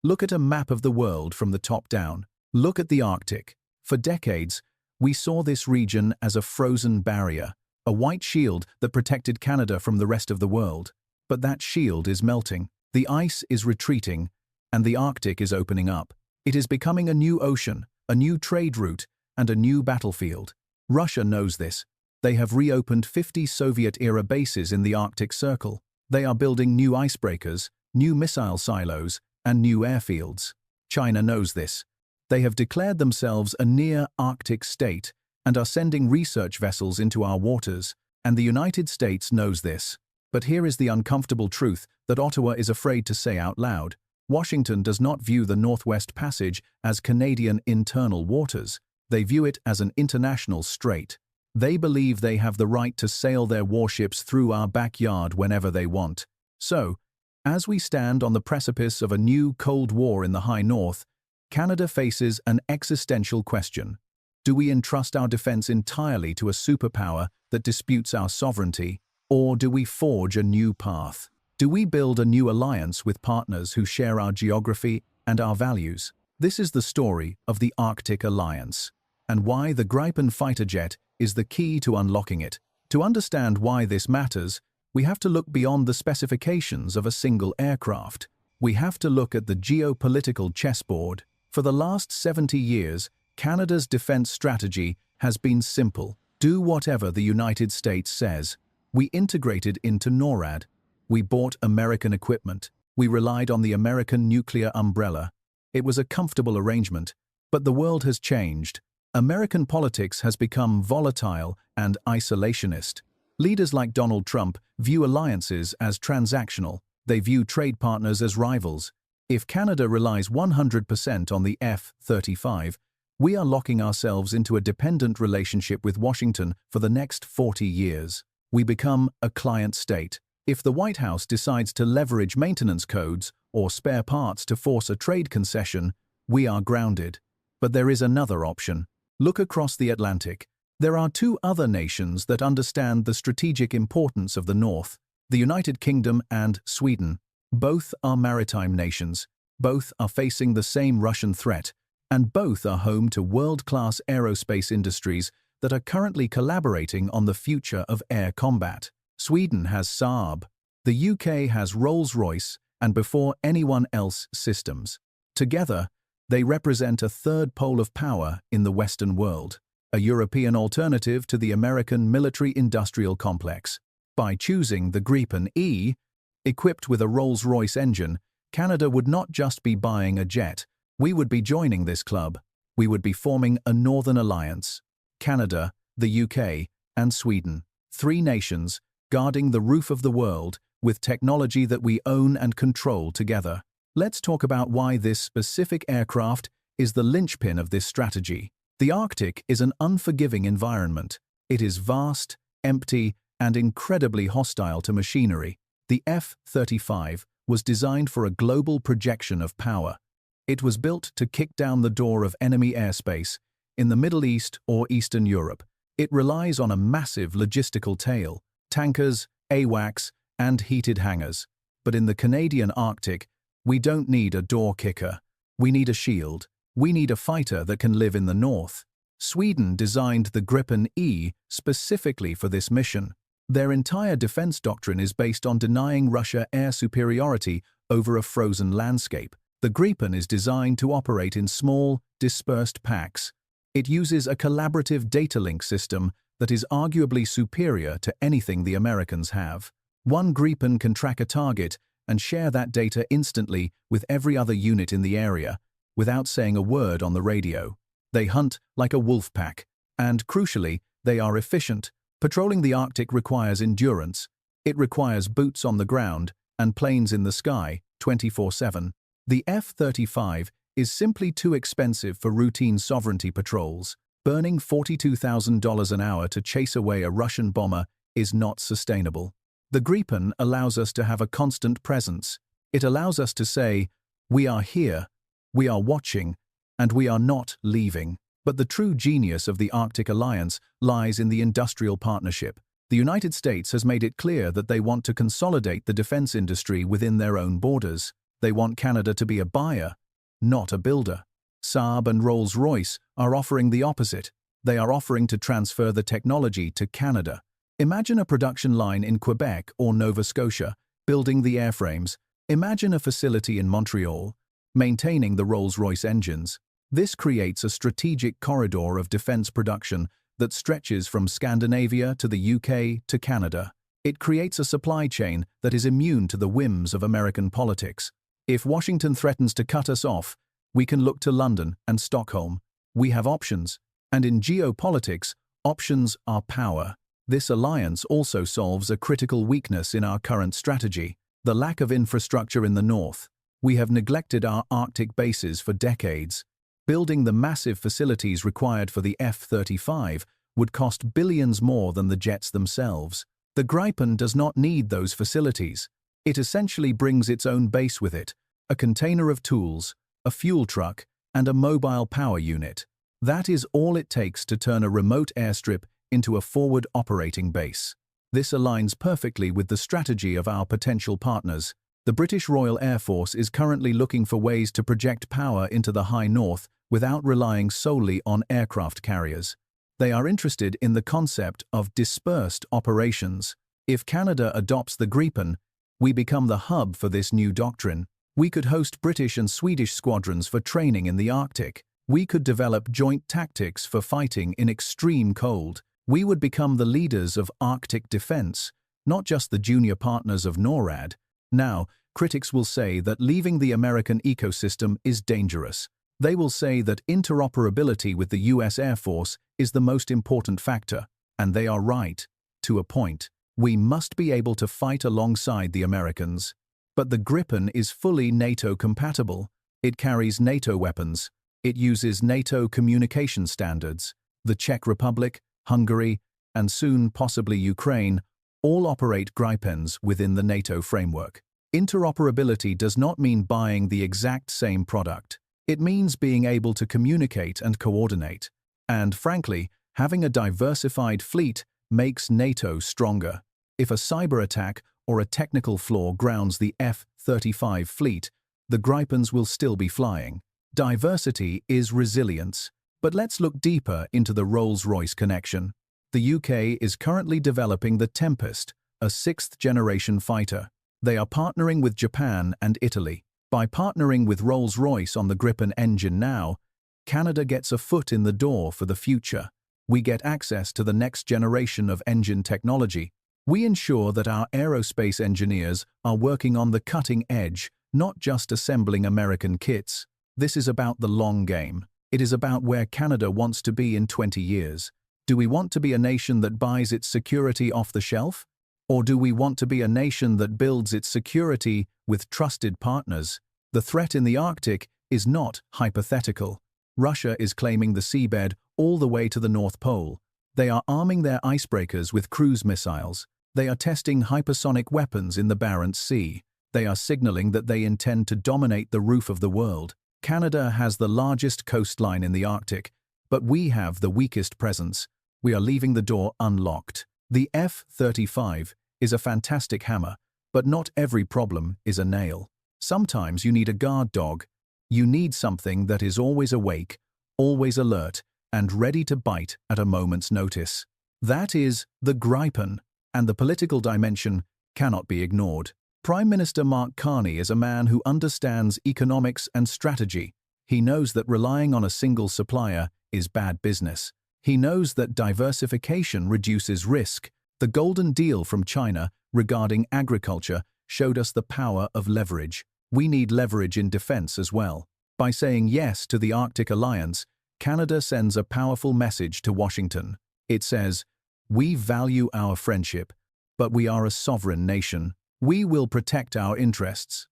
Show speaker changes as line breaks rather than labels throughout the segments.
Look at a map of the world from the top down. Look at the Arctic. For decades, we saw this region as a frozen barrier, a white shield that protected Canada from the rest of the world. But that shield is melting. The ice is retreating, and the Arctic is opening up. It is becoming a new ocean, a new trade route, and a new battlefield. Russia knows this. They have reopened 50 Soviet-era bases in the Arctic Circle. They are building new icebreakers, new missile silos, and new airfields. China knows this. They have declared themselves a near-Arctic state and are sending research vessels into our waters, and the United States knows this. But here is the uncomfortable truth that Ottawa is afraid to say out loud. Washington does not view the Northwest Passage as Canadian internal waters. They view it as an international strait. They believe they have the right to sail their warships through our backyard whenever they want. So, as we stand on the precipice of a new Cold War in the High North, Canada faces an existential question. Do we entrust our defense entirely to a superpower that disputes our sovereignty, or do we forge a new path? Do we build a new alliance with partners who share our geography and our values? This is the story of the Arctic Alliance, and why the Gripen fighter jet is the key to unlocking it. To understand why this matters, we have to look beyond the specifications of a single aircraft. We have to look at the geopolitical chessboard. For the last 70 years, Canada's defense strategy has been simple. Do whatever the United States says. We integrated into NORAD. We bought American equipment. We relied on the American nuclear umbrella. It was a comfortable arrangement, but the world has changed. American politics has become volatile and isolationist. Leaders like Donald Trump view alliances as transactional. They view trade partners as rivals. If Canada relies 100% on the F-35, we are locking ourselves into a dependent relationship with Washington for the next 40 years. We become a client state. If the White House decides to leverage maintenance codes or spare parts to force a trade concession, we are grounded. But there is another option. Look across the Atlantic. There are two other nations that understand the strategic importance of the North: the United Kingdom and Sweden. Both are maritime nations. Both are facing the same Russian threat, and both are home to world-class aerospace industries that are currently collaborating on the future of air combat. Sweden has Saab. The UK has Rolls-Royce, and before anyone else, systems. Together, they represent a third pole of power in the Western world, a European alternative to the American military-industrial complex. By choosing the Gripen E, equipped with a Rolls-Royce engine, Canada would not just be buying a jet. We would be joining this club. We would be forming a Northern Alliance. Canada, the UK, and Sweden. Three nations guarding the roof of the world with technology that we own and control together. Let's talk about why this specific aircraft is the linchpin of this strategy. The Arctic is an unforgiving environment. It is vast, empty, and incredibly hostile to machinery. The F-35 was designed for a global projection of power. It was built to kick down the door of enemy airspace in the Middle East or Eastern Europe. It relies on a massive logistical tail, tankers, AWACS, and heated hangars. But in the Canadian Arctic, we don't need a door kicker. We need a shield. We need a fighter that can live in the north. Sweden designed the Gripen E specifically for this mission. Their entire defense doctrine is based on denying Russia air superiority over a frozen landscape. The Gripen is designed to operate in small, dispersed packs. It uses a collaborative data link system that is arguably superior to anything the Americans have. One Gripen can track a target and share that data instantly with every other unit in the area, without saying a word on the radio. They hunt like a wolf pack, and crucially, they are efficient. Patrolling the Arctic requires endurance. It requires boots on the ground and planes in the sky, 24/7. The F-35 is simply too expensive for routine sovereignty patrols. Burning $42,000 an hour to chase away a Russian bomber is not sustainable. The Gripen allows us to have a constant presence. It allows us to say, we are here, we are watching, and we are not leaving. But the true genius of the Arctic Alliance lies in the industrial partnership. The United States has made it clear that they want to consolidate the defense industry within their own borders. They want Canada to be a buyer, not a builder. Saab and Rolls-Royce are offering the opposite. They are offering to transfer the technology to Canada. Imagine a production line in Quebec or Nova Scotia, building the airframes. Imagine a facility in Montreal, maintaining the Rolls-Royce engines. This creates a strategic corridor of defense production that stretches from Scandinavia to the UK to Canada. It creates a supply chain that is immune to the whims of American politics. If Washington threatens to cut us off, we can look to London and Stockholm. We have options. And in geopolitics, options are power. This alliance also solves a critical weakness in our current strategy: the lack of infrastructure in the north. We have neglected our Arctic bases for decades. Building the massive facilities required for the F-35 would cost billions more than the jets themselves. The Gripen does not need those facilities. It essentially brings its own base with it: a container of tools, a fuel truck, and a mobile power unit. That is all it takes to turn a remote airstrip into a forward operating base. This aligns perfectly with the strategy of our potential partners. The British Royal Air Force is currently looking for ways to project power into the high north without relying solely on aircraft carriers. They are interested in the concept of dispersed operations. If Canada adopts the Gripen, we become the hub for this new doctrine. We could host British and Swedish squadrons for training in the Arctic. We could develop joint tactics for fighting in extreme cold. We would become the leaders of Arctic defense, not just the junior partners of NORAD. Now, critics will say that leaving the American ecosystem is dangerous. They will say that interoperability with the US Air Force is the most important factor, and they are right, to a point. We must be able to fight alongside the Americans. But the Gripen is fully NATO-compatible. It carries NATO weapons. It uses NATO communication standards. The Czech Republic, Hungary, and soon possibly Ukraine all operate Gripens within the NATO framework. Interoperability does not mean buying the exact same product. It means being able to communicate and coordinate. And frankly, having a diversified fleet makes NATO stronger. If a cyber attack or a technical flaw grounds the F-35 fleet, the Gripens will still be flying. Diversity is resilience. But let's look deeper into the Rolls-Royce connection. The UK is currently developing the Tempest, a sixth-generation fighter. They are partnering with Japan and Italy. By partnering with Rolls-Royce on the Gripen engine now, Canada gets a foot in the door for the future. We get access to the next generation of engine technology. We ensure that our aerospace engineers are working on the cutting edge, not just assembling American kits. This is about the long game. It is about where Canada wants to be in 20 years. Do we want to be a nation that buys its security off the shelf? Or do we want to be a nation that builds its security with trusted partners? The threat in the Arctic is not hypothetical. Russia is claiming the seabed all the way to the North Pole. They are arming their icebreakers with cruise missiles. They are testing hypersonic weapons in the Barents Sea. They are signaling that they intend to dominate the roof of the world. Canada has the largest coastline in the Arctic, but we have the weakest presence. We are leaving the door unlocked. The F-35 is a fantastic hammer, but not every problem is a nail. Sometimes you need a guard dog. You need something that is always awake, always alert, and ready to bite at a moment's notice. That is the Gripen, and the political dimension cannot be ignored. Prime Minister Mark Carney is a man who understands economics and strategy. He knows that relying on a single supplier is bad business. He knows that diversification reduces risk. The Golden Deal from China regarding agriculture showed us the power of leverage. We need leverage in defense as well. By saying yes to the Arctic Alliance, Canada sends a powerful message to Washington. It says, "We value our friendship, but we are a sovereign nation. We will protect our interests,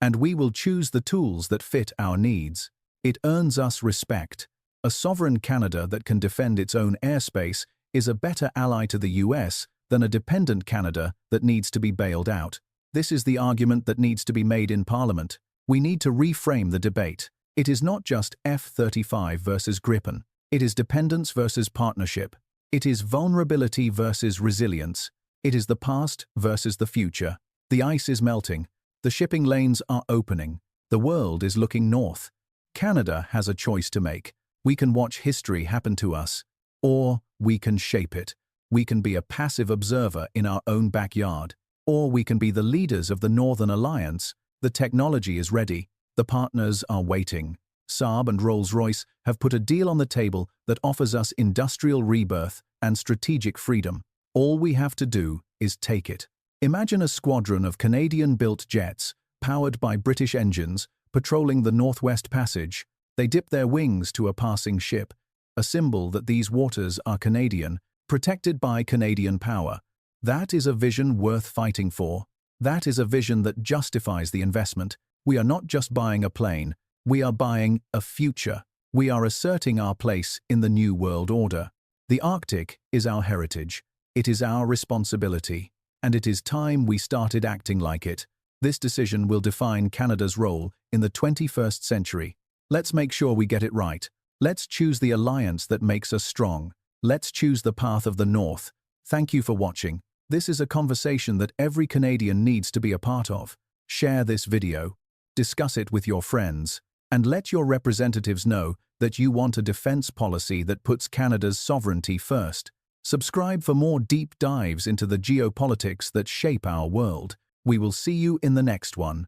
and we will choose the tools that fit our needs." It earns us respect. A sovereign Canada that can defend its own airspace is a better ally to the US than a dependent Canada that needs to be bailed out. This is the argument that needs to be made in Parliament. We need to reframe the debate. It is not just F-35 versus Gripen. It is dependence versus partnership. It is vulnerability versus resilience. It is the past versus the future. The ice is melting. The shipping lanes are opening. The world is looking north. Canada has a choice to make. We can watch history happen to us, or we can shape it. We can be a passive observer in our own backyard, or we can be the leaders of the Northern Alliance. The technology is ready. The partners are waiting. Saab and Rolls-Royce have put a deal on the table that offers us industrial rebirth and strategic freedom. All we have to do is take it. Imagine a squadron of Canadian-built jets, powered by British engines, patrolling the Northwest Passage. They dip their wings to a passing ship, a symbol that these waters are Canadian, protected by Canadian power. That is a vision worth fighting for. That is a vision that justifies the investment. We are not just buying a plane, we are buying a future. We are asserting our place in the new world order. The Arctic is our heritage. It is our responsibility. And it is time we started acting like it. This decision will define Canada's role in the 21st century. Let's make sure we get it right. Let's choose the alliance that makes us strong. Let's choose the path of the North. Thank you for watching. This is a conversation that every Canadian needs to be a part of. Share this video, discuss it with your friends, and let your representatives know that you want a defense policy that puts Canada's sovereignty first. Subscribe for more deep dives into the geopolitics that shape our world. We will see you in the next one.